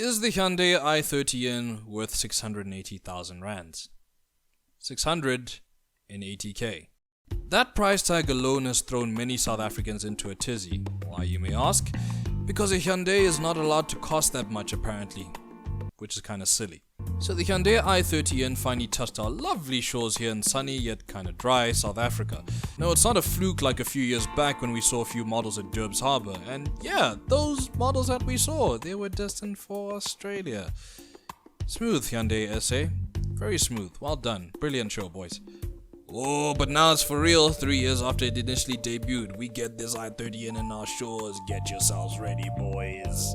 Is the Hyundai I30N worth 680,000 rands? 680k. That price tag alone has thrown many South Africans into a tizzy. Why, you may ask? Because a Hyundai is not allowed to cost that much apparently, which is kinda silly. So the Hyundai I30N finally touched our lovely shores here in sunny yet kinda dry South Africa. No, it's not a fluke like a few years back when we saw a few models at Durbs Harbour, and yeah, those models that we saw, they were destined for Australia. Smooth, Hyundai SA. Very smooth. Well done. Brilliant show, boys. Oh, but now it's for real. 3 years after it initially debuted, we get this I30N in our shores. Get yourselves ready, boys.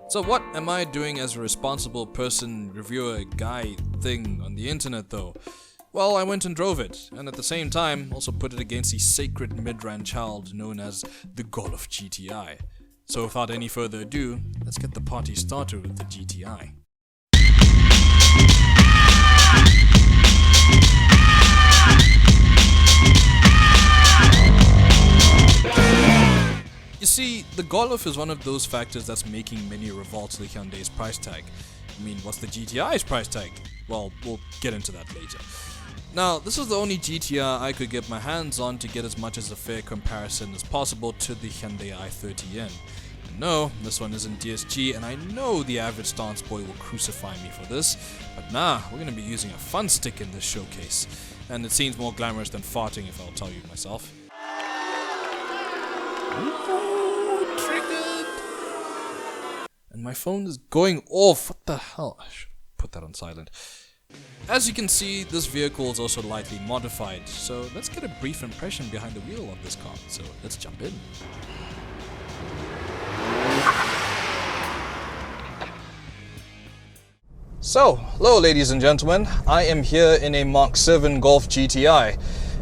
So what am I doing as a responsible person, reviewer, guy thing on the internet though? Well, I went and drove it, and at the same time also put it against the sacred mid-range child known as the Golf GTI. So without any further ado, let's get the party started with the GTI. You see, the Golf is one of those factors that's making many revolt to the Hyundai's price tag. I mean, what's the GTI's price tag? Well, we'll get into that later. Now, this is the only GTI I could get my hands on to get as much as a fair comparison as possible to the Hyundai I30N. And no, this one isn't DSG, and I know the average stance boy will crucify me for this, but nah, we're gonna be using a fun stick in this showcase. And it seems more glamorous than farting if I'll tell you myself. Ooh, triggered! And my phone is going off. What the hell? I should put that on silent. As you can see, this vehicle is also lightly modified. So let's get a brief impression behind the wheel of this car. So let's jump in. So, hello ladies and gentlemen. I am here in a Mark 7 Golf GTI.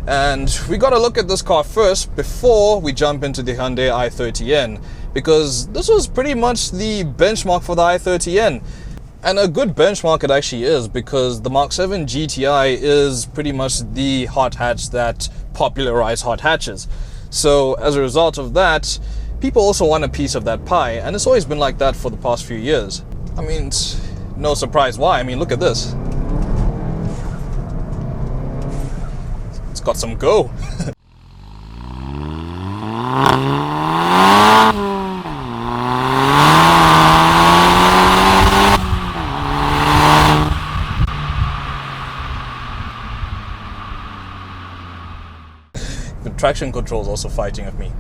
And we gotta look at this car first before we jump into the Hyundai i30N, because this was pretty much the benchmark for the i30N. And a good benchmark it actually is, because the Mark 7 GTI is pretty much the hot hatch that popularized hot hatches. So as a result of that, people also want a piece of that pie, and it's always been like that for the past few years. I mean, it's no surprise why. I mean, look at this. Got some go. The traction control is also fighting with me.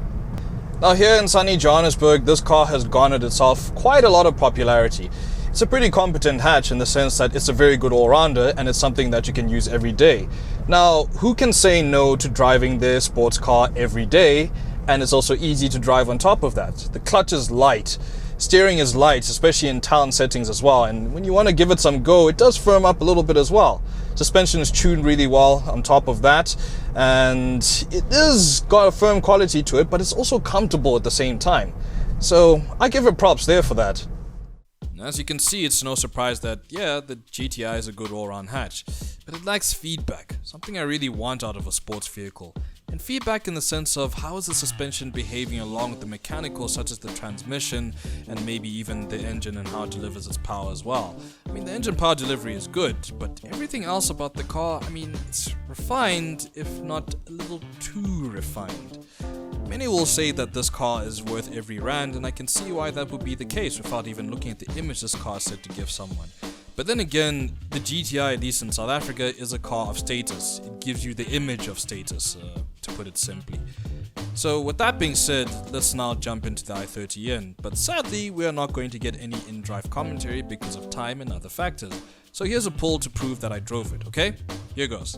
Now here in sunny Johannesburg, this car has garnered itself quite a lot of popularity. It's a pretty competent hatch in the sense that it's a very good all-rounder and it's something that you can use every day. Now, who can say no to driving their sports car every day? And it's also easy to drive on top of that. The clutch is light, steering is light, especially in town settings as well. And when you want to give it some go, it does firm up a little bit as well. Suspension is tuned really well on top of that. And it is got a firm quality to it, but it's also comfortable at the same time. So I give it props there for that. As you can see, it's no surprise that, yeah, the GTI is a good all-round hatch, but it lacks feedback, something I really want out of a sports vehicle. And feedback in the sense of how is the suspension behaving along with the mechanicals such as the transmission and maybe even the engine and how it delivers its power as well. I mean, the engine power delivery is good, but everything else about the car, I mean, it's refined, if not a little too refined. Many will say that this car is worth every rand, and I can see why that would be the case without even looking at the image this car is said to give someone. But then again, the GTI, at least in South Africa, is a car of status. It gives you the image of status, to put it simply. So with that being said, let's now jump into the i30N. But sadly, we are not going to get any in-drive commentary because of time and other factors. So here's a poll to prove that I drove it, okay? Here goes.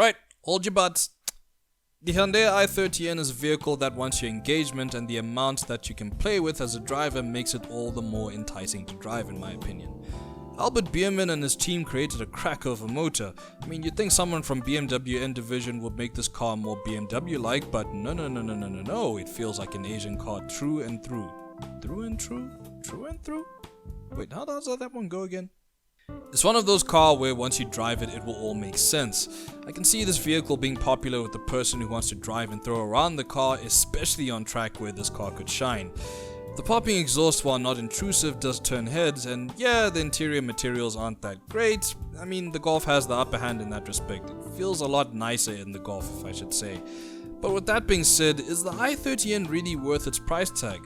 Right, hold your butts. The Hyundai I30N is a vehicle that wants your engagement, and the amount that you can play with as a driver makes it all the more enticing to drive, in my opinion. Albert Biermann and his team created a cracker of a motor. I mean, you'd think someone from BMW N Division would make this car more BMW-like, but no, it feels like an Asian car through and through. Through and through? Through and through? Wait, how does that one go again? It's one of those cars where once you drive it, it will all make sense. I can see this vehicle being popular with the person who wants to drive and throw around the car, especially on track where this car could shine. The popping exhaust, while not intrusive, does turn heads, and yeah, the interior materials aren't that great. I mean, the Golf has the upper hand in that respect. It feels a lot nicer in the Golf, if I should say. But with that being said, is the i30N really worth its price tag?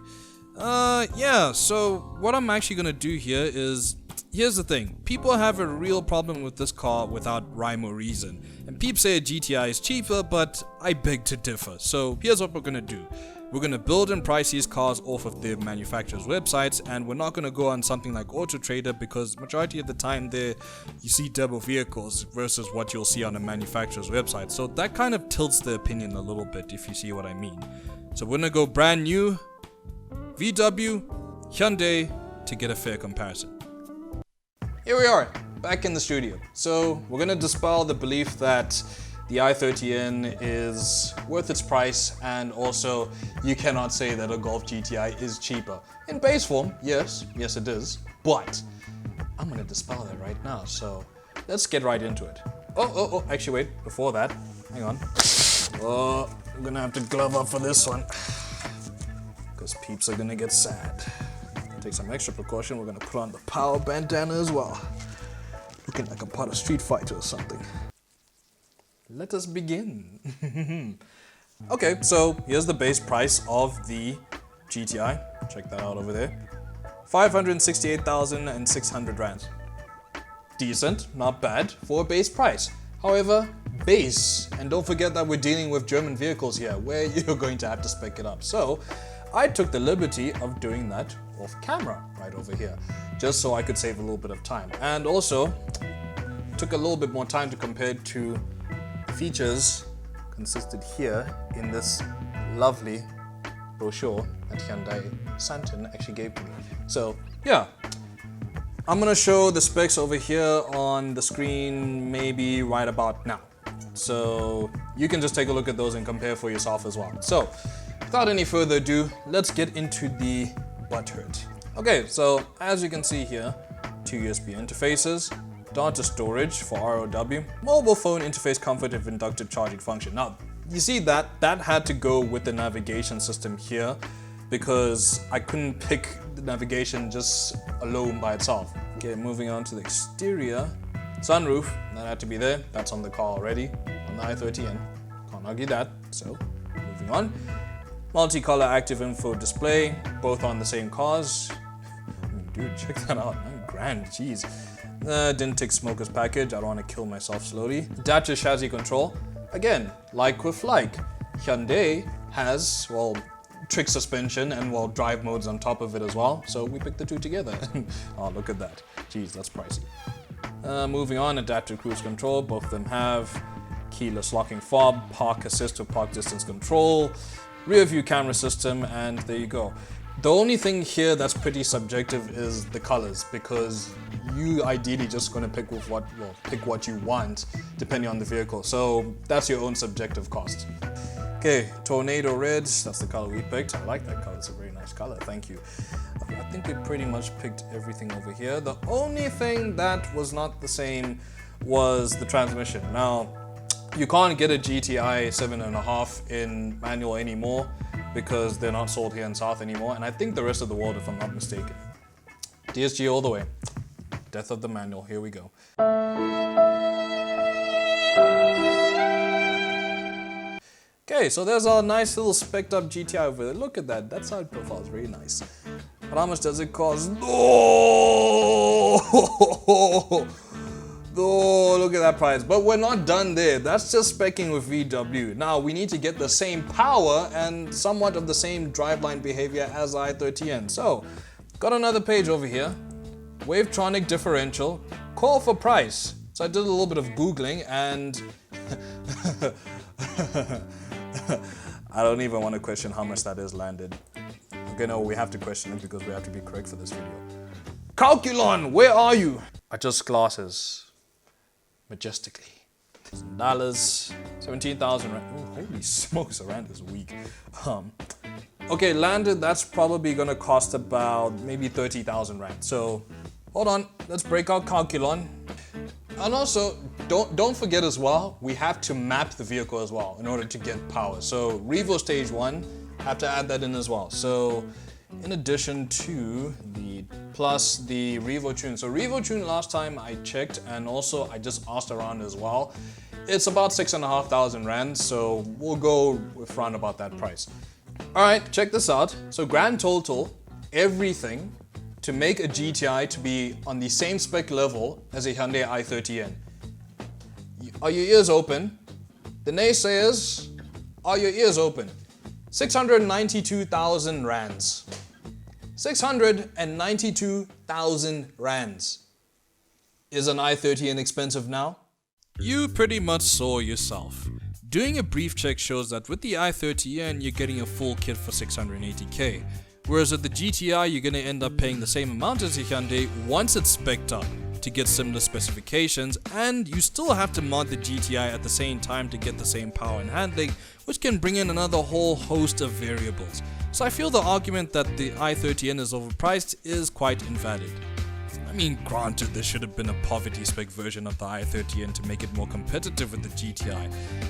Yeah, so what I'm actually gonna do here is, here's the thing, people have a real problem with this car without rhyme or reason, and peeps say a GTI is cheaper, but I beg to differ. So here's what we're gonna do. We're gonna build and price these cars off of the manufacturer's websites, and we're not gonna go on something like Auto Trader, because majority of the time there you see double vehicles versus what you'll see on a manufacturer's website. So that kind of tilts the opinion a little bit, if you see what I mean. So we're gonna go brand new, VW, Hyundai, to get a fair comparison. Here we are, back in the studio. So we're gonna dispel the belief that the i30N is worth its price, and also you cannot say that a Golf GTI is cheaper. In base form, yes it is, but I'm gonna dispel that right now, so let's get right into it. Oh, actually wait, before that, hang on. Oh, I'm gonna have to glove up for this one, because peeps are gonna get sad. Take some extra precaution, we're gonna put on the power bandana as well. Looking like a part of Street Fighter or something. Let us begin. Okay, so here's the base price of the GTI. Check that out over there. 568,600 rands. Decent, not bad for a base price. However, base, and don't forget that we're dealing with German vehicles here, where you're going to have to spec it up. So I took the liberty of doing that off camera right over here, just so I could save a little bit of time, and also took a little bit more time to compare it to features consisted here in this lovely brochure that Hyundai Sandton actually gave to me. So yeah, I'm gonna show the specs over here on the screen maybe right about now, so you can just take a look at those and compare for yourself as well. So without any further ado, let's get into the butthurt. Okay, so as you can see here, 2 USB interfaces, data storage for ROW, mobile phone interface comfort and inductive charging function. Now, you see that had to go with the navigation system here, because I couldn't pick the navigation just alone by itself. Okay, moving on to the exterior. Sunroof, that had to be there. That's on the car already, on the i30N. Can't argue that, so moving on. Multicolor active info display, both on the same cars. I mean, dude, check that out, $9,000, jeez. Didn't tick smoker's package, I don't want to kill myself slowly. Adaptive chassis control, again, like with like, Hyundai has, well, trick suspension and, well, drive modes on top of it as well, so we picked the two together. Oh, look at that, jeez, that's pricey. Moving on, adaptive cruise control, both of them have keyless locking fob, park assist or park distance control, rear view camera system, and there you go. The only thing here that's pretty subjective is the colors, because you ideally just going to pick what you want depending on the vehicle. So that's your own subjective cost. Okay, Tornado Red, that's the color we picked. I like that color, it's a very nice color, thank you. I think we pretty much picked everything over here. The only thing that was not the same was the transmission. Now, you can't get a GTI 7.5 in manual anymore, because they're not sold here in South anymore, and I think the rest of the world, if I'm not mistaken. DSG all the way. Death of the manual, here we go. Okay, so there's our nice little spec'd up GTI over there. Look at that, that side profile is very nice. But how much does it cost? Oh, look at that price. But we're not done there. That's just speccing with VW. Now, we need to get the same power and somewhat of the same driveline behavior as i30N. So, got another page over here. Wavetronic differential. Call for price. So I did a little bit of Googling and I don't even want to question how much that is landed. Okay, no, we have to question it because we have to be correct for this video. Calculon, where are you? Adjust glasses. Majestically. $1,000, 17,000 rand. Oh, holy smokes, the rand is weak. Okay, landed, that's probably gonna cost about maybe 30,000 rand. So, hold on, let's break out Calculon. And also, don't forget as well, we have to map the vehicle as well in order to get power. So Revo Stage 1, have to add that in as well. So in addition to the plus the Revo Tune. So Revo Tune last time I checked and also I just asked around as well. It's about 6,500 rand, so we'll go with round about that price. Alright, check this out. So grand total, everything, to make a GTI to be on the same spec level as a Hyundai I30N. Are your ears open? The naysayers, are your ears open? 692,000 rands. 692,000 rands. Is an I30N expensive now? You pretty much saw yourself. Doing a brief check shows that with the I30N you're getting a full kit for 680k. Whereas with the GTI, you're going to end up paying the same amount as the Hyundai once it's spec'd up to get similar specifications, and you still have to mod the GTI at the same time to get the same power and handling, which can bring in another whole host of variables. So I feel the argument that the I30N is overpriced is quite invalid. I mean, granted, there should have been a poverty spec version of the I30N to make it more competitive with the GTI.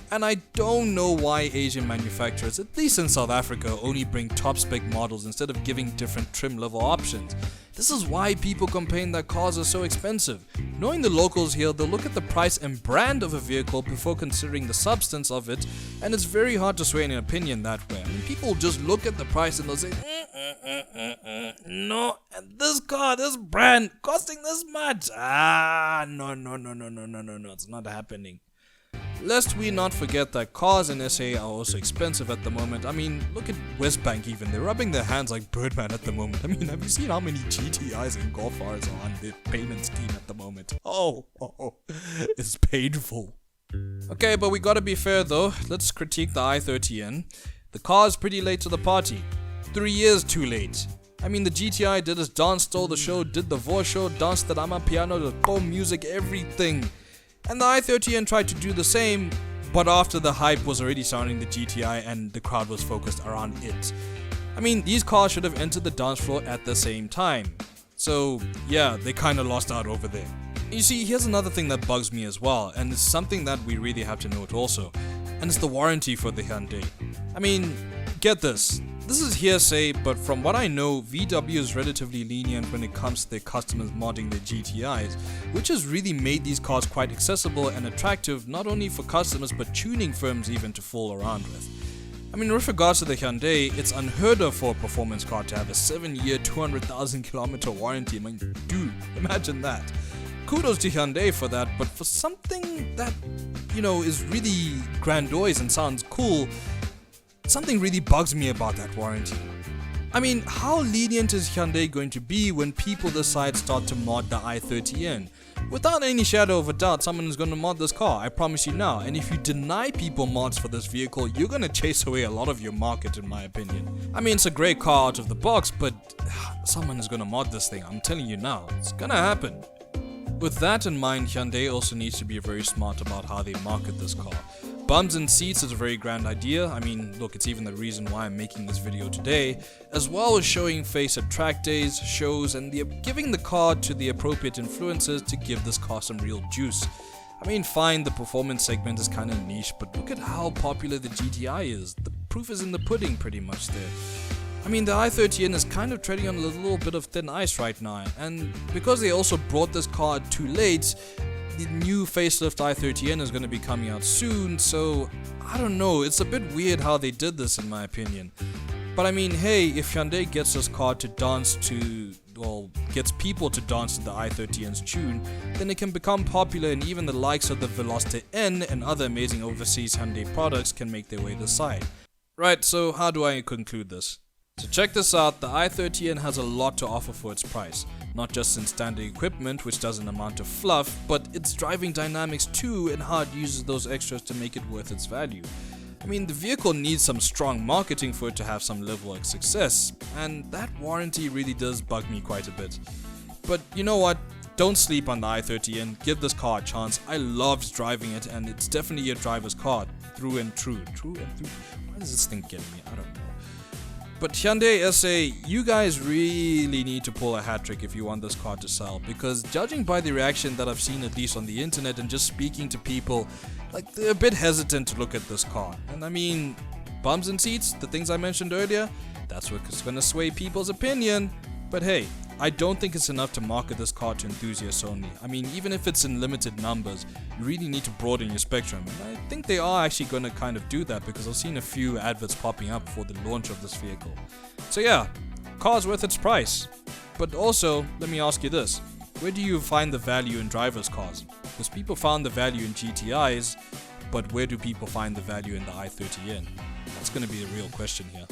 And I don't know why Asian manufacturers, at least in South Africa, only bring top spec models instead of giving different trim level options. This is why people complain that cars are so expensive. Knowing the locals here, they'll look at the price and brand of a vehicle before considering the substance of it, and it's very hard to sway an opinion that way. I mean, people just look at the price and they'll say, no, and this car, this brand, costing this much. No, it's not happening. Lest we not forget that cars in SA are also expensive at the moment. I mean, look at Westbank even, they're rubbing their hands like Birdman at the moment. I mean, have you seen how many GTIs and Golf Rs are on their payment scheme at the moment? Oh, it's painful. Okay, but we gotta be fair though, let's critique the I30N. The car is pretty late to the party. 3 years too late. I mean, the GTI did its dance, stole the show, did the voice show, danced the Rama piano, the boom music, everything. And the I30N tried to do the same, but after the hype was already surrounding the GTI and the crowd was focused around it. I mean, these cars should have entered the dance floor at the same time. So yeah, they kinda lost out over there. You see, here's another thing that bugs me as well, and it's something that we really have to note also, and it's the warranty for the Hyundai. I mean, get this. This is hearsay, but from what I know, VW is relatively lenient when it comes to their customers modding their GTIs, which has really made these cars quite accessible and attractive not only for customers but tuning firms even to fool around with. I mean, with regards to the Hyundai, it's unheard of for a performance car to have a 7-year, 200,000 kilometer warranty. I mean, dude, imagine that. Kudos to Hyundai for that, but for something that, you know, is really grandiose and sounds cool, something really bugs me about that warranty. I mean, how lenient is Hyundai going to be when people decide start to mod the i30N? Without any shadow of a doubt, someone is going to mod this car, I promise you now. And if you deny people mods for this vehicle, you're going to chase away a lot of your market, in my opinion. I mean, it's a great car out of the box, but someone is going to mod this thing, I'm telling you now. It's going to happen. With that in mind, Hyundai also needs to be very smart about how they market this car. Bums and seats is a very grand idea. I mean, look, it's even the reason why I'm making this video today, as well as showing face at track days, shows, and giving the car to the appropriate influencers to give this car some real juice. I mean, fine, the performance segment is kind of niche, but look at how popular the GTI is. The proof is in the pudding pretty much there. I mean, the i30N is kind of treading on a little bit of thin ice right now, and because they also brought this car too late, the new facelift i30N is going to be coming out soon, so I don't know, it's a bit weird how they did this in my opinion. But I mean, hey, if Hyundai gets this car to dance to, well, gets people to dance to the i30N's tune, then it can become popular and even the likes of the Veloster N and other amazing overseas Hyundai products can make their way this side. Right, so how do I conclude this? So check this out, the i30N has a lot to offer for its price. Not just in standard equipment, which doesn't amount to fluff, but its driving dynamics too and how it uses those extras to make it worth its value. I mean, the vehicle needs some strong marketing for it to have some level of success, and that warranty really does bug me quite a bit. But you know what? Don't sleep on the i30N, give this car a chance. I loved driving it, and it's definitely a driver's car, through and through. Why does this thing get me? I don't know. But Hyundai SA, you guys really need to pull a hat trick if you want this car to sell, because judging by the reaction that I've seen at least on the internet and just speaking to people, like, they're a bit hesitant to look at this car. And I mean, bums and seats, the things I mentioned earlier, that's what's gonna sway people's opinion. But hey, I don't think it's enough to market this car to enthusiasts only. I mean, even if it's in limited numbers, you really need to broaden your spectrum. And I think they are actually going to kind of do that, because I've seen a few adverts popping up for the launch of this vehicle. So yeah, car's worth its price. But also, let me ask you this. Where do you find the value in driver's cars? Because people found the value in GTIs, but where do people find the value in the i30N? That's going to be the real question here.